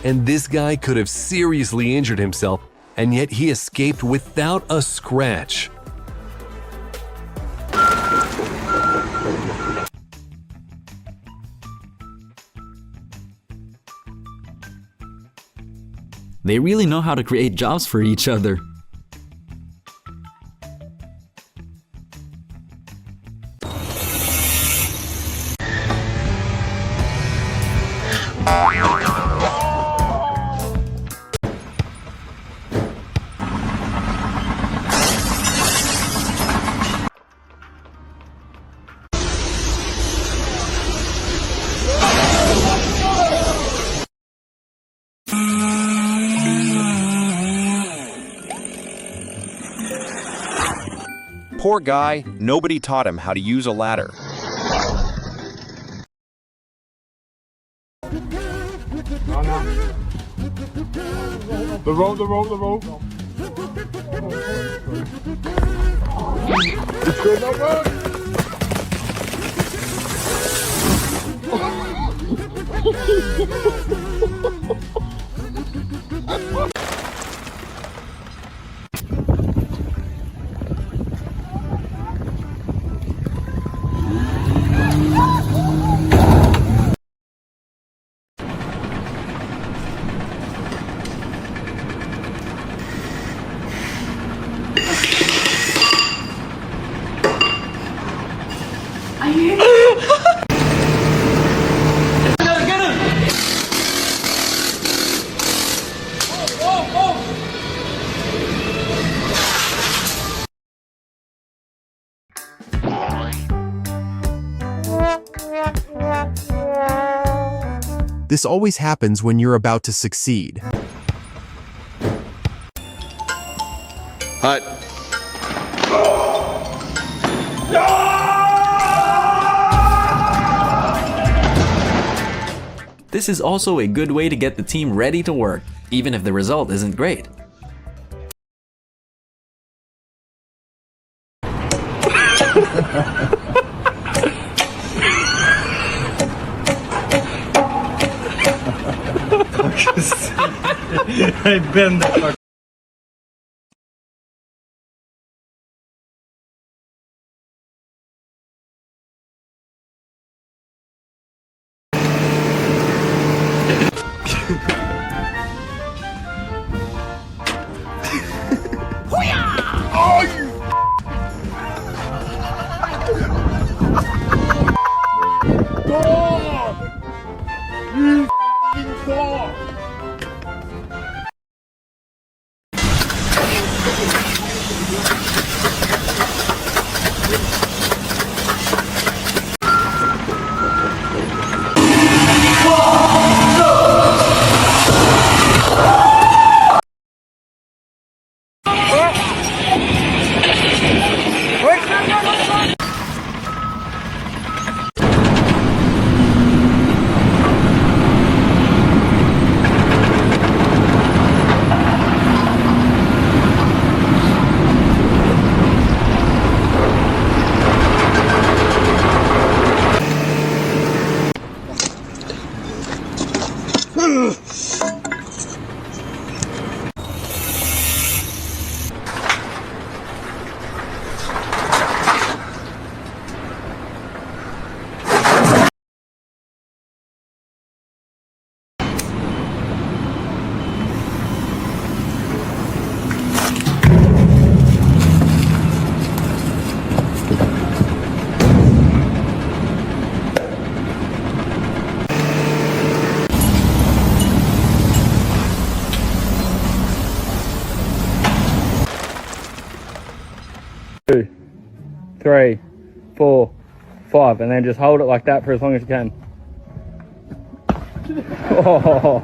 and this guy could have seriously injured himself, and yet he escaped without a scratch. They really know how to create jobs for each other. Poor guy, nobody taught him how to use a ladder. The roll. It's good, no good. This always happens when you're about to succeed. Hut. This is also a good way to get the team ready to work, even if the result isn't great. I've been there. You f***ing dog! Two, 3, 4, 5, and then just hold it like that for as long as you can. Oh.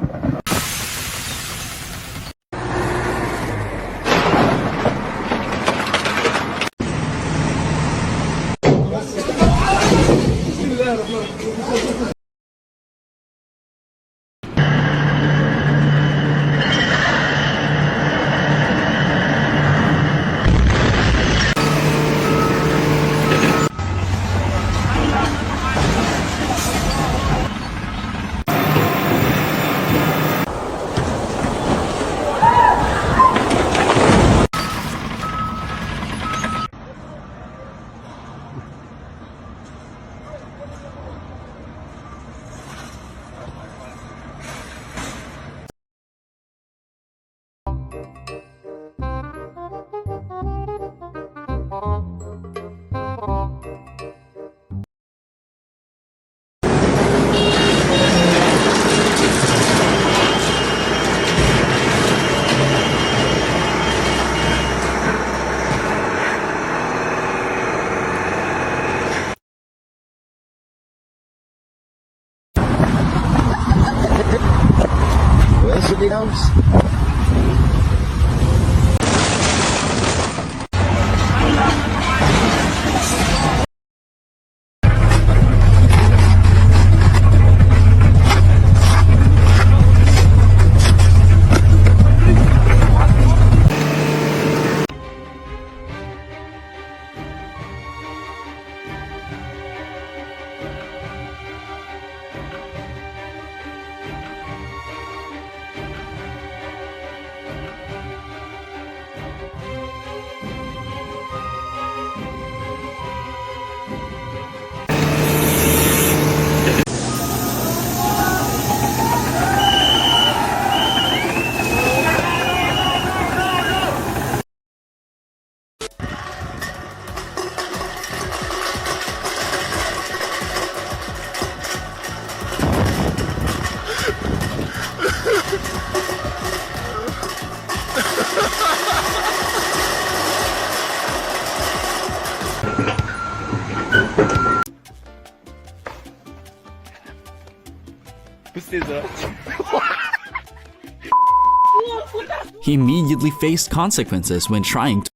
He immediately faced consequences when trying to.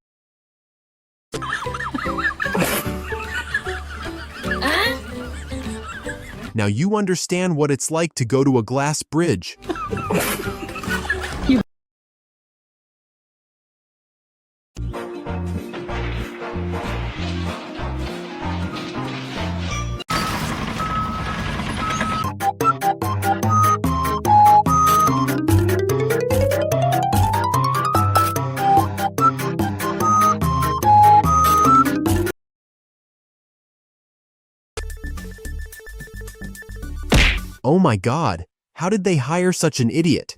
Now you understand what it's like to go to a glass bridge. Oh my god, how did they hire such an idiot?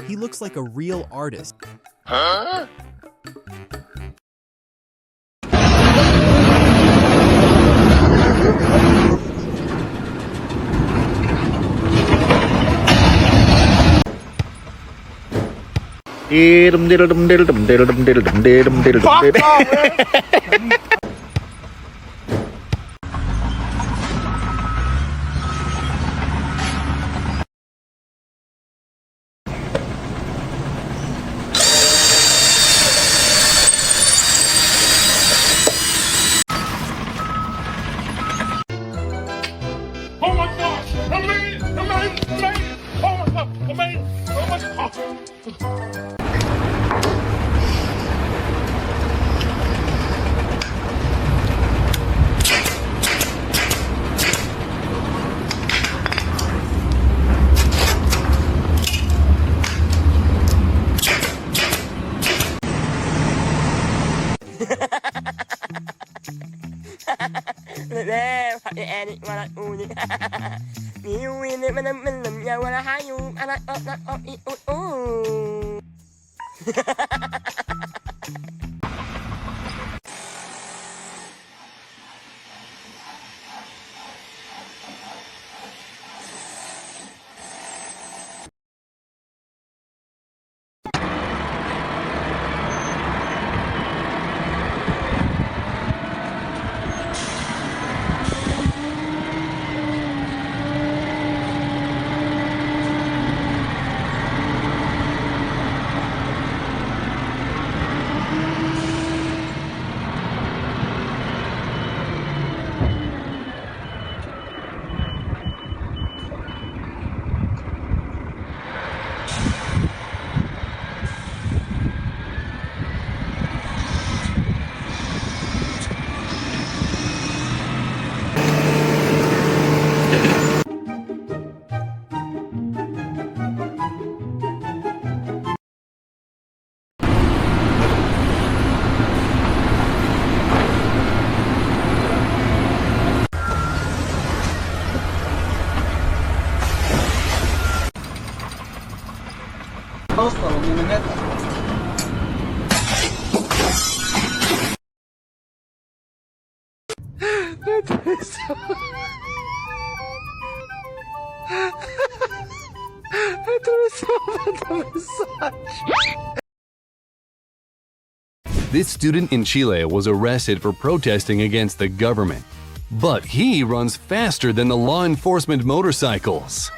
He looks like a real artist. Huh? Oh my gosh! Amazing! Amazing! Oh my god! Amazing! Oh my god! Nè, phải edit mà lại u nhỉ. Nhiều nguyên này mình làm nhau là hai u, anh This student in Chile was arrested for protesting against the government. But he runs faster than the law enforcement motorcycles.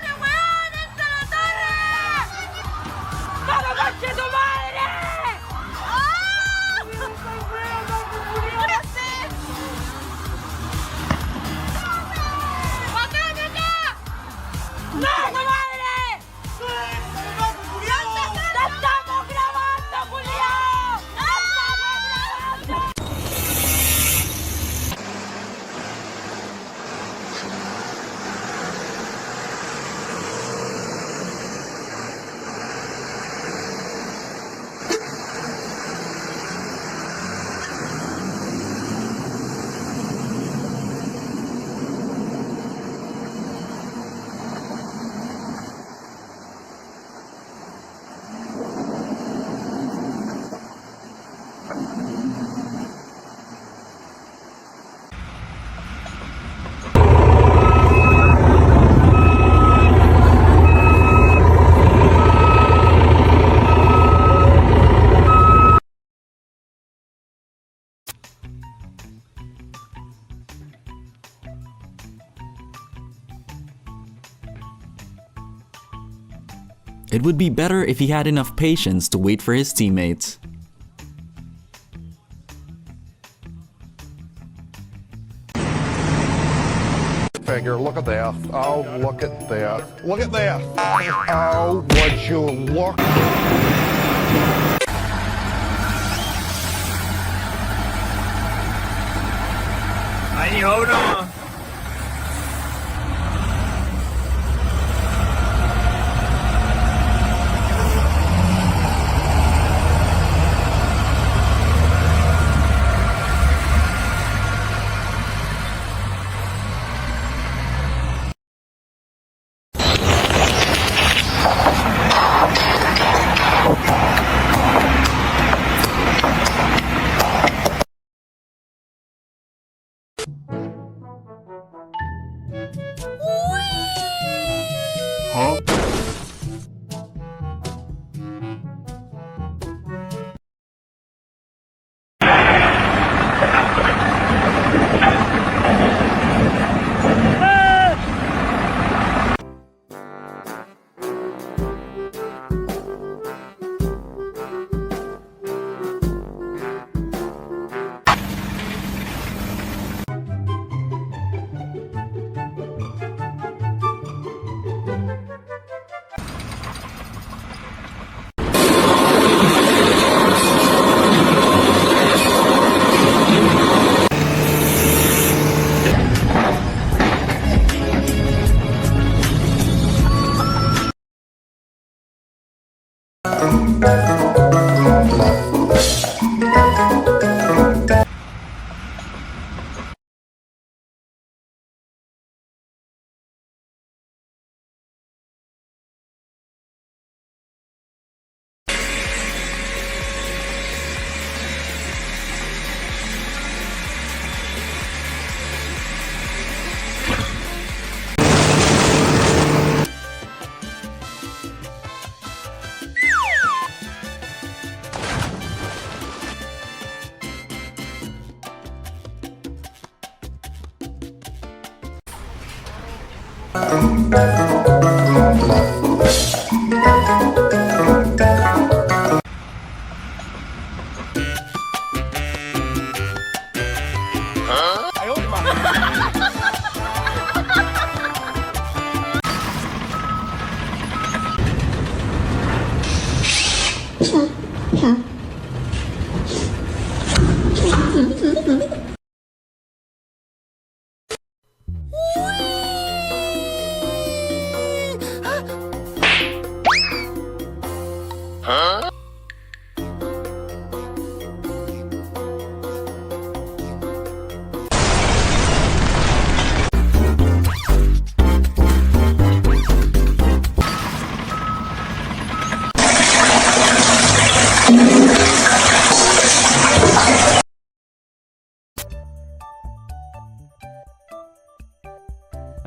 It would be better if he had enough patience to wait for his teammates. Figure, look at that. Oh, look at that. Look at that. Oh, would you look?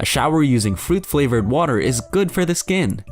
A shower using fruit-flavored water is good for the skin.